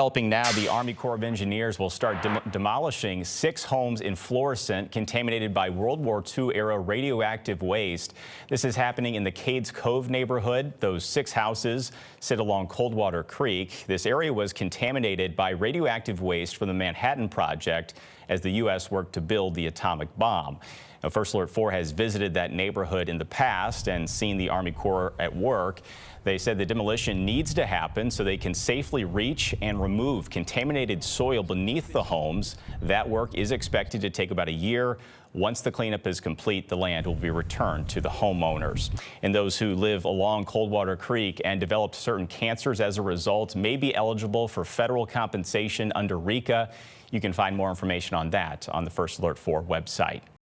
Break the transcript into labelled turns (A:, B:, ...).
A: Helping now, the Army Corps of Engineers will start demolishing 6 homes in Florissant contaminated by World War II era radioactive waste. This is happening in the Cades Cove neighborhood. Those 6 houses sit along Coldwater Creek. This area was contaminated by radioactive waste from the Manhattan Project as the U.S. worked to build the atomic bomb. Now, First Alert 4 has visited that neighborhood in the past and seen the Army Corps at work. They said the demolition needs to happen so they can safely reach and remove contaminated soil beneath the homes. That work is expected to take about a year. Once the cleanup is complete, the land will be returned to the homeowners. And those who live along Coldwater Creek and developed certain cancers as a result may be eligible for federal compensation under RECA. You can find more information on that on the First Alert 4 website.